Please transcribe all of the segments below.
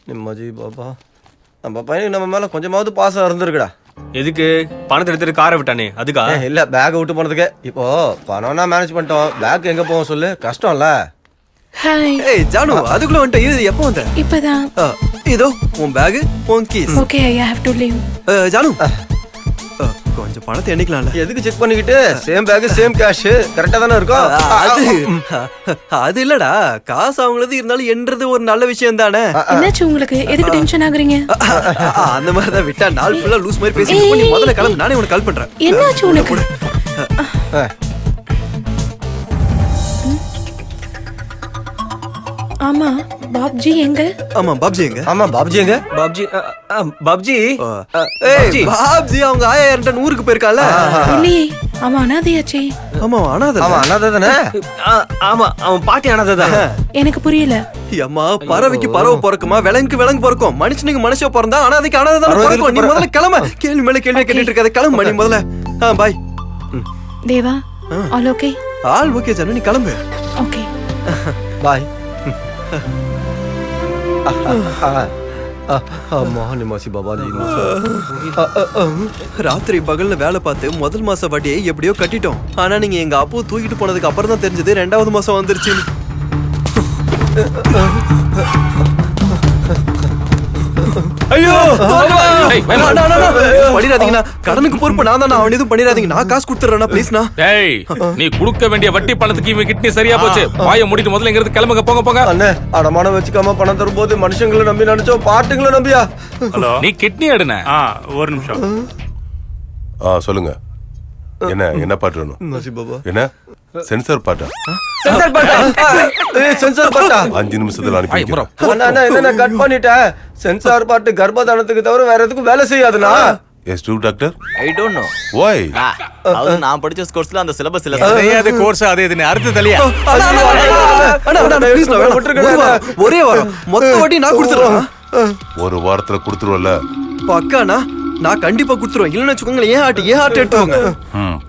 நிம்மதி பாபா. நம்ம பையனுக்கு நம்ம மேல கொஞ்சமாவது பாசம் இருந்திருக்குடா. எதுக்கு பணத்தை எடுத்துட்டு காரை விட்டானே அதுக்கா? இல்ல பேக்கை விட்டு போனதுக்கு. இப்போ பணம்னா மேனேஜ் பண்ணிட்டோம், பேக் எங்க போவோம் சொல்லு, கஷ்டம்ல. ஹாய். ஏய் ஜானு, அதுக்குள்ள வந்துட்ட. இது எப்போ வந்த? இப்பதான். இதோ உன் பேக், உன் keys. Okay, I have to leave. Janu, கொஞ்சம் பணத்தை எண்ணிக்கலாம்ல? எதுக்கு செக் பண்ணிக்கிட்டு? சேம் பேக் சேம் கேஷ் கரெக்டா தானே இருக்கும். அது இல்லடா, காசு அவங்களது இருந்தாலும் என்றது ஒரு நல்ல விஷயம் தானே. என்னாச்சு உங்களுக்கு? எதுக்கு டென்ஷன் ஆகுறீங்க? அந்த மாதிரி தான் விட்டா நாள் ஃபுல்லா லூஸ் மாதிரி பேசிட்டு நீ முதல்ல கிளம்பு, நானே உனக்கு கால் பண்றேன். என்னாச்சு உனக்கு? ஆமா பாப்ஜி எங்க? ஆமா பாப்ஜி எங்க? ஆமா பாப்ஜி எங்க? பாப்ஜி பாப்ஜி ஏய் பாப்ஜி அவங்க ஆயா இரண்டன் ஊருக்கு போயிருக்கால. இல்லையே, அவன் அனாதையாச்சே. ஆமா அனாதை. ஆமா அனாதை தானே. ஆமா அவன் பாட்டி அனாதை தான். எனக்கு புரியல. அம்மா, பறவைக்கு பறவை பிறக்குமா, விலங்குக்கு விலங்கு பிறக்கும், மனுஷனுக்கு மனுஷன் பிறந்தா அனாதைக்கு அனாதை தான் பிறக்கும். நீ முதல்ல கிளம்ப. கேள்வி மேல கேள்வி கேட்டுட்டு இருக்காத, கிளம்பு நீ முதல்ல. Bye Deva. All okay? All okay Janu, நீ கிளம்பு. Okay bye. ராத்திரி பகல்ல வேலை பார்த்து முதல் மாச வட்டியை எப்படியோ கட்டிட்டோம். ஆனா நீங்க எங்க அப்போ தூக்கிட்டு போனதுக்கு அப்புறம் தான் தெரிஞ்சது 2வது மாசம் வந்துருச்சு. ஐயோ பண்ணிடாதீங்கண்ணா, கடனுக்கு பொறுப்பு நான் தான். அவன் எதுவும் பண்ணிடாதீங்க, நான் காசு கொடுத்துறேன்னா ப்ளீஸ்ண்ணா. டேய், நீ குடுக்க வேண்டிய வட்டி பணத்துக்கு இவன் கிட்னி சரியா போச்சு. வாயை மூடிட்டு முதல்ல இங்க இருந்து கிளம்புங்க, போங்க போங்க. அண்ணே, அடமானம் வச்சுக்காம பணம் தரும்போது மனுஷங்களை நம்பி நினைச்சோம், பாட்டுங்களை நம்பியா? ஹலோ, நீ கிட்னி எடுன. ஒரு நிமிஷம். சொல்லுங்க. என்ன பாட்டு வேணும்? என்ன சென்சார் பாட்டா? சென்சார் பாட்டா? சென்சார் பாட்டா 5 நிமிஷத்துல அனுப்பி. அண்ணா என்ன கட் பண்ணிட்டேன். சென்சார் பாட்டு கர்ப்பதானத்துக்கு தவிர வேற எதுக்கும் வேலை செய்யாதுண்ணா. Yes to doctor. I don't know. Why? அது நான் படிச்ச கோர்ஸ்ல அந்த சிலபஸ் இல்ல. அதே கோர்ஸ் அதே இதுன்னு அர்த்தம் தெரியல. ஒரே வாரம் மொத்த வட்டி நான் கொடுத்துறேன். ஒரு வாரத்துல கொடுத்துருவல பக்காண்ணா, நான் கண்டிப்பா கொடுத்துருவேன். இல்லன்னு வச்சுக்கோங்களேன், ஏன் ஹார்ட் எடுத்துவாங்க.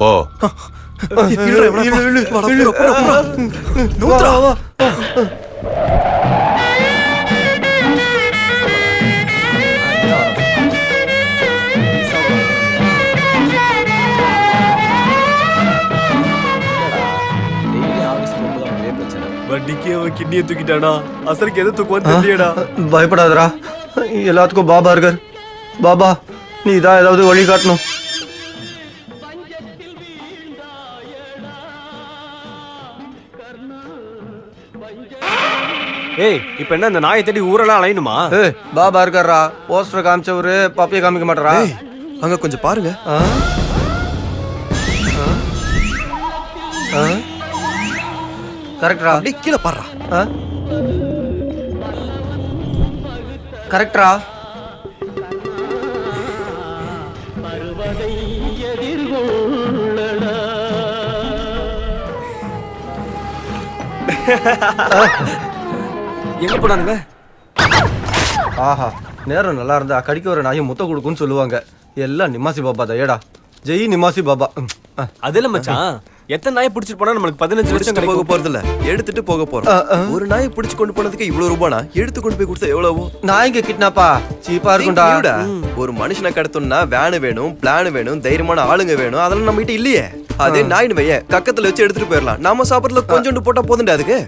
போ. வட்டிக்கு அவன் கிட்னியை தூக்கிட்டானா, அசலுக்கு எதை தூக்குவான்னு தெரியலடா. பயப்படாதடா, எல்லாத்துக்கும் பாபா இருக்கார். பாபா, நீ தான் ஏதாவது வழி காட்டணும். ஏய், இப்ப என்ன இந்த நாயை தேடி ஊரெல்லாம் அலையணுமா? பாபா இருக்காரா, போஸ்டர் காமிச்சவரு பாப்பியை காமிக்க மாட்டாரா? அங்க கொஞ்சம் பாருங்க. கரெக்டரா? அப்படியே கீழே பாடுறா. கரெக்டரா? எங்க போனானுங்க? ஆஹா, நேரம் நல்லா இருந்தா கடிக்க ஒரு நாயை முத்த கொடுக்குன்னு சொல்லுவாங்க. எல்லாம் நிம்மாசி பாபா தயடா. ஜெய் நிம்மாசி பாபா. அதுல மச்சான், எத்தனை நாயை பிடிச்சிட்டு போனா நமக்கு 15 லட்சம் போக போறது இல்ல, எடுத்துட்டு போக போறோம். ஒரு நாயை பிடிச்சு கொண்டு போனதுக்கு இவ்வளவு ரூபானா, எடுத்து கொண்டு போய் கொடுத்தா எவ்வளவு? நாய்ங்க கிட்னாப்பா சீப்பா இருக்கும்டா. ஒரு மனுஷனை கடத்தணும்னா வேன் வேணும், பிளான் வேணும், தைரியமான ஆளுங்க வேணும். அதெல்லாம் நம்ம கிட்ட இல்லையே. அதே நாயின் வைய கக்கத்துல வச்சு எடுத்துட்டு போயிடலாம். நம்ம சாப்பிடறதுல கொஞ்சோண்டு போட்டா போதுண்டா. அதுக்கு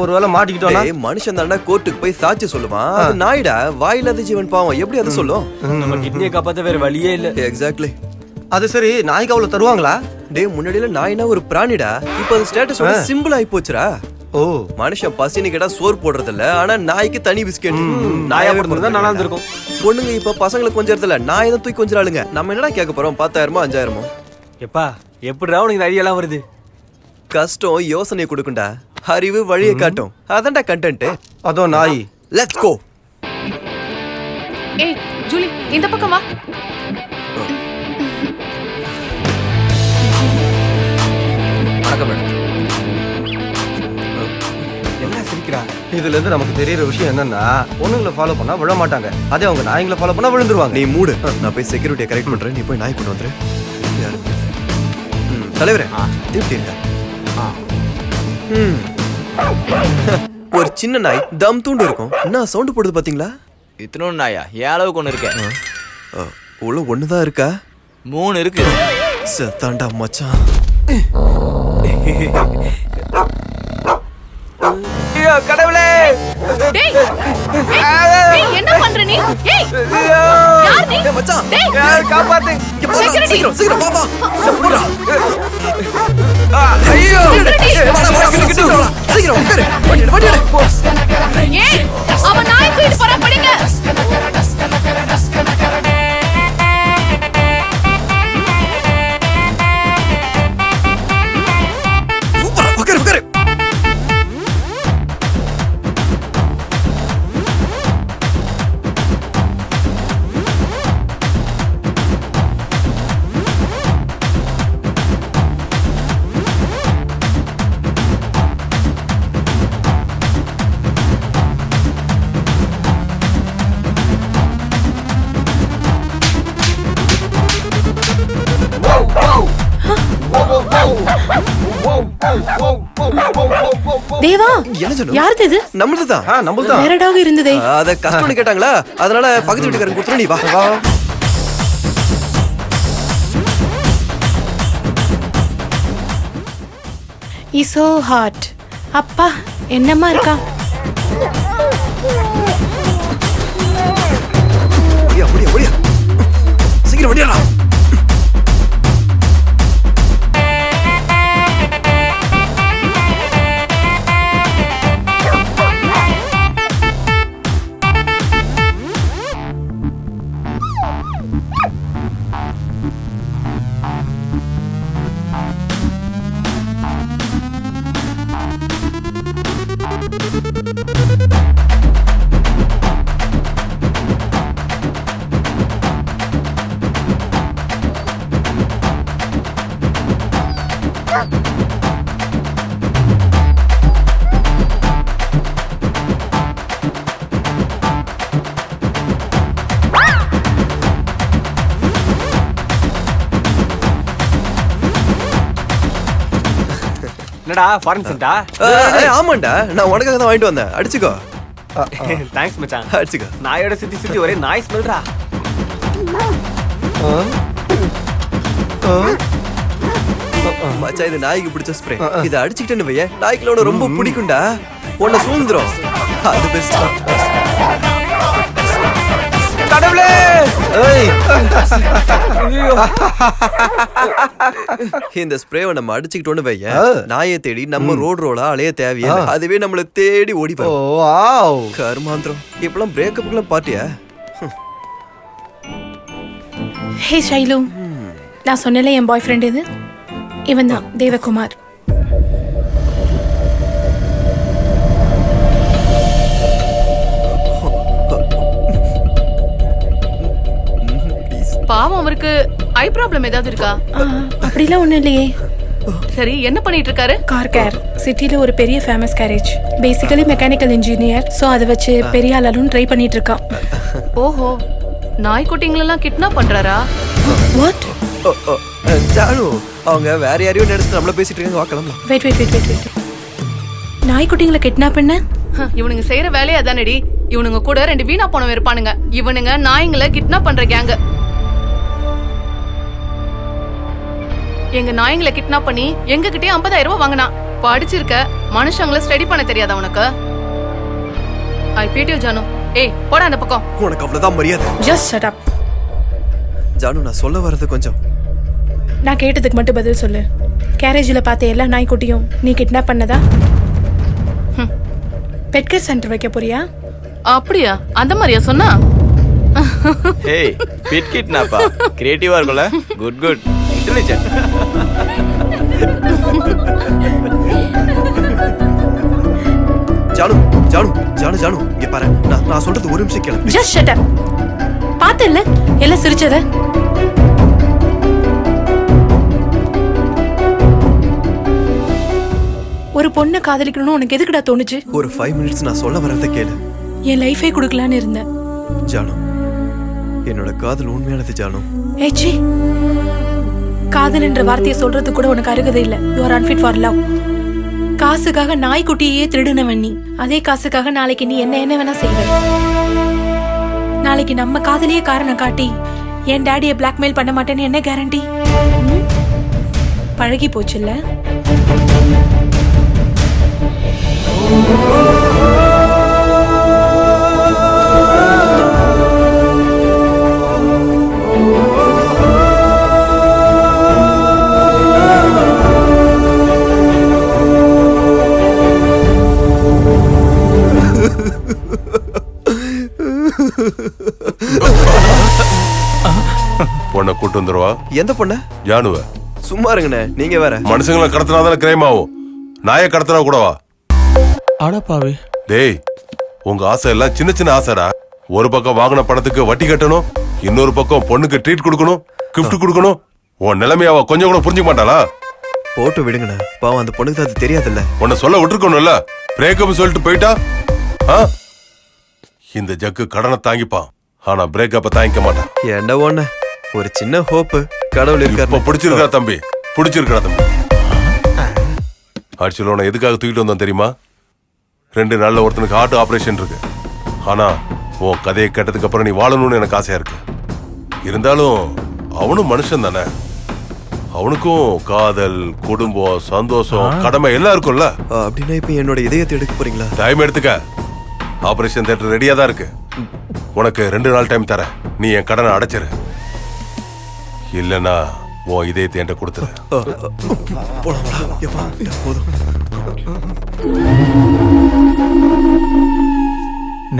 ஒருவேளை மாட்டிக்கிட்டோம்னா மனுஷன் தாண்டா கோர்ட்டுக்கு போய் சாட்சி சொல்லுவான். அது நாயிடா, வாயில்லாத ஜீவன் பாவம், எப்படி அதை சொல்லும்? நம்ம கிட்னியை காப்பாத்த வேற வழியே இல்ல. எக்ஸாக்ட்லி. அது சரி, நாய்க்கு அவ்வளவு தருவாங்களா? டேய், முன்னாடியில நாயினா ஒரு பிராணிடா, இப்ப அது ஸ்டேட்டஸோட சிம்பிள் ஆகி போச்சுடா. ஓ, மனுஷன் பசினு கேட்டா சோறு போடுறது இல்ல, ஆனா நாய்க்கு தனி பிஸ்கெட். நாயா போடுறது நல்லா இருந்திருக்கும். பொண்ணுங்க இப்ப பசங்களுக்கு கொஞ்சம் இடத்துல நாயை தான் தூக்கி கொஞ்சம் நம்ம என்னடா கேட்க போறோம்? 10,000 5,000? எப்பா, எப்படிடா உனக்கு இந்த ஐடியா எல்லாம் வருது? கஷ்டம் யோசனையை கொடுக்குண்டா, அறிவு வழியை காட்டும். அதான்டா கண்டென்ட். அதோ நாய். Let's go. ஏய் ஜூலி, இந்த பக்கம் வா. வணக்கம் மேடம். என்ன சிரிக்கிறா? இதுல இருந்து நமக்கு தெரியற விஷயம் என்னன்னா, பொண்ணுங்களை ஃபாலோ பண்ணா விழ மாட்டாங்க. அதே அவங்க நாய்களை ஃபாலோ பண்ணா விழுந்துருவாங்க. நீ மூடு, நான் போய் செக்யூரிட்டியை கரெக்ட் பண்றேன். நீ போய் நாய் கொண்டு வந்துரு. தலைவரே, எப்படி இருக்க? ஒரு சின்ன நாய் தம் தூண்டு இருக்கும் என்ன சவுண்ட் போடுது பாத்தீங்களா? இத்தனும் நாயா ஏன் அளவுக்கு ஒண்ணு இருக்கேன்? உள்ள ஒண்ணுதான் இருக்கா? 3 இருக்கு. செத்தாண்டா மச்சான். ஐயோ கடவுளே! டேய் ஏய் என்ன பண்ற நீ? ஏய் யார் நீ? மச்சான் டேய் காப்பாத்து. இங்க போடா. Security. சீக்கிரம் வா வா. போடா. ஐயோ! சீக்கிரம் உட்காரு. வண்டி எடு. ஏய் அவன் நாய் தூக்கிட்டு போறா படிங்க. சூப்பர். உட்காரு. தேவா என்ன சொன்ன? யாருது இது? நம்மளுதுதான். நம்மள்தான். வேற டாக் இருந்ததே. அத கஷ்டம்னு கேட்டாங்களா? அதனால பக்கத்து வீட்டுக்காரங்க கொடுத்துரு. நீ வா. Is so hot. அப்பா என்னம்மா இருக்கா? ஓடியா. சீக்கிரம் வண்டியாடா. என்னடா ஃபாரின் சென்டா? ஆமாண்டா, நான் உனக்காக தான் வாங்கிட்டு வந்தேன். அடிச்சுக்கோ. தேங்க்ஸ் மச்சான். அடிச்சுக்கோ. நாயோட சுத்தி ஒரே நாய் ஸ்மெல்டா. மச்சான் இது நாய்க்கு பிடிச்ச ஸ்ப்ரே. இதை அடிச்சுக்கிட்டேன்னு வைய நாய்க்களோட ரொம்ப பிடிக்கும்டா. உன்னை சூழ்ந்துரும். அது பெஸ்ட். கடவுளே! இந்த ஸ்ப்ரேவை நம்ம அடிச்சுக்கிட்டோன்னு வைய நாயை தேடி நம்ம ரோலா அலைய தேவையா? அதுவே நம்மள தேடி ஓடி வரும். கர்மாந்திரம். இப்பெல்லாம் பிரேக்கப்புக்குலாம் பார்ட்டியா? ஹே ஷைலு, நான் சொன்னல என் பாய் ஃப்ரெண்ட் இது. இவன் தான் தேவகுமார். பாவம் அவருக்கு ஐ ப்ராப்ளம் ஏதாவது இருக்கா? அப்படிலாம் ஒண்ணும் இல்லையே. சரி என்ன பண்ணிட்டு இருக்காரு? Car care. சிட்டில ஒரு பெரிய famous garage. Basically mechanical engineer. So அதை வச்சு பெரிய ஆளாலும் ட்ரை பண்ணிட்டு இருக்கான். ஓஹோ, நாய்க்குட்டிங்களெல்லாம் கிட்னாப் பண்றாரா? வாட்? ஜானு, அவங்க வேற யாரையும் நினைச்சு நம்மள பேசிட்டு இருக்காங்க. வாக்கலாம். வெயிட். நாய்க்குட்டிங்களை கிட்னாப் பண்ண? இவனுங்க செய்யற வேலையை அதானடி. இவனுங்க கூட 2 வீணா போனவங்க இருப்பானுங்க. இவனுங்க நாய்ங்களை கிட்னாப் பண்ற கேங்க. எங்க நாய்ங்களை கிட்னாப் பண்ணி எங்க கிட்டே 50,000 ரூபாய் வாங்கினா. படிச்சிருக்க, மனுஷங்களை ஸ்டடி பண்ண தெரியாதா உனக்கு? ஐ பீட்டியோ ஜானு. ஏய் போடா அந்த பக்கம். உனக்கு அவ்வளவுதான் மரியாதை. ஜஸ்ட் ஷட் அப். ஜானு, நான் சொல்ல வர்றது கொஞ்சம். நான் கேட்டதுக்கு மட்டும் பதில் சொல்லு. கேரேஜ்ல பார்த்த எல்லா நாய்க்குட்டியும் நீ கிட்னாப் பண்ணதா? பெட்கேர் சென்டர் வைக்க போறியா? அப்படியா? அந்த மாதிரியா சொன்னா? Hey, bit கிட்னாப்பா. கிரியேட்டிவா இருக்கும்ல? குட். இன்டெலிஜென்ட். ஜானு, இங்க பாரு. நான் சொல்றது ஒரு நிமிஷம் கேளு. Just shut up. பார்த்தல எல்லாம் சிரிச்சத. ஒரு பொண்ணை காதலிக்கணும்னு உனக்கு எதுக்குடா தோணுச்சு? ஒரு 5 மினிட்ஸ் நான் சொல்ல வர்றத கேளு. என் லைஃபே கொடுக்கலான்னு இருந்தேன். ஜானு, என்னோட காதல் உண்மையானது ஜானு. ஏச்சி, காதல் என்ற வார்த்தையை சொல்றது கூட உனக்கு அருகதை இல்லை. You are unfit for love. காசுக்காக நாய்க்குட்டியே திருடுனவன் நீ. அதே காசுக்காக நாளைக்கு நீ என்ன வேணா செய்வ. நாளைக்கு நம்ம காதலியே காரணம் காட்டி என் டாடியை பிளாக்மெயில் பண்ண மாட்டேன்னு என்ன கேரண்டி? பழகி போச்சுல்ல. பொண்ணை கூட்டு வந்துருவா. எந்த பொண்ண? ஜானுவ. சும்மா இருங்கண்ணே, நீங்க வேற. மனுஷங்களை கடத்தினாதான கிரைம் ஆகும். நாயை கடத்தினா கூடவா? அடப்பாவி. டேய், உங்க ஆசை எல்லாம் சின்ன சின்ன ஆசைடா. ஒரு பக்கம் வாங்கின பணத்துக்கு வட்டி கட்டணும், இன்னொரு பக்கம் பொண்ணுக்கு ட்ரீட் கொடுக்கணும், கிஃப்ட் கொடுக்கணும். உன் நிலைமையாவ கொஞ்சம் கூட புரிஞ்சுக்க மாட்டாளா? போட்டு விடுங்கண்ணே, பாவம் அந்த பொண்ணுக்கு அது தெரியாதுல்ல. உன்னை சொல்ல விட்டுருக்கணும்ல. பிரேக்கப் சொல்லிட்டு போயிட்டா இந்த ஜக்கு கடனை தாங்கிப்பான், ஆனா பிரேக்கப்ப தாங்கிக்க மாட்டான். ஏண்டா ஒண்ணு, ஒரு சின்ன ஹோப்பு கடவுள் இருக்காரு. இப்ப பிடிச்சிருக்கா தம்பி? பிடிச்சிருக்கா தம்பி? ஆக்சுவலா உன்னை எதுக்காக தூக்கிட்டு வந்தோம் தெரியுமா? 2 நாள்ல ஒருத்தனுக்கு ஹார்ட் ஆபரேஷன் இருக்கு. ஆனா உன் கதையை கேட்டதுக்கு அப்புறம் நீ வாழணும்னு எனக்கு ஆசையா இருக்கு. இருந்தாலும் அவனும் மனுஷன் தானே. அவனுக்கும் காதல், குடும்பம், சந்தோஷம், கடமை எல்லாம் இருக்கும்ல. அப்படின்னா இப்ப என்னோட இதயத்தை எடுக்க போறீங்களா? டைம் எடுத்துக்க. ஆபரேஷன் தியேட்டர் ரெடியா தான் இருக்கு. உனக்கு 2 நாள் டைம் தரேன். நீ என் கடனை அடைச்சிரு. இல்லனா உன் இதயத்தை என்கிட்ட கொடுத்துரு.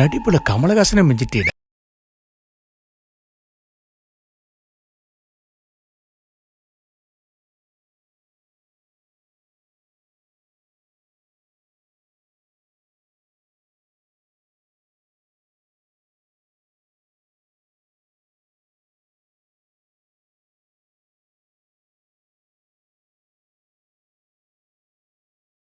நடிப்புல கமலஹாசனை மிஞ்சிட்டீட.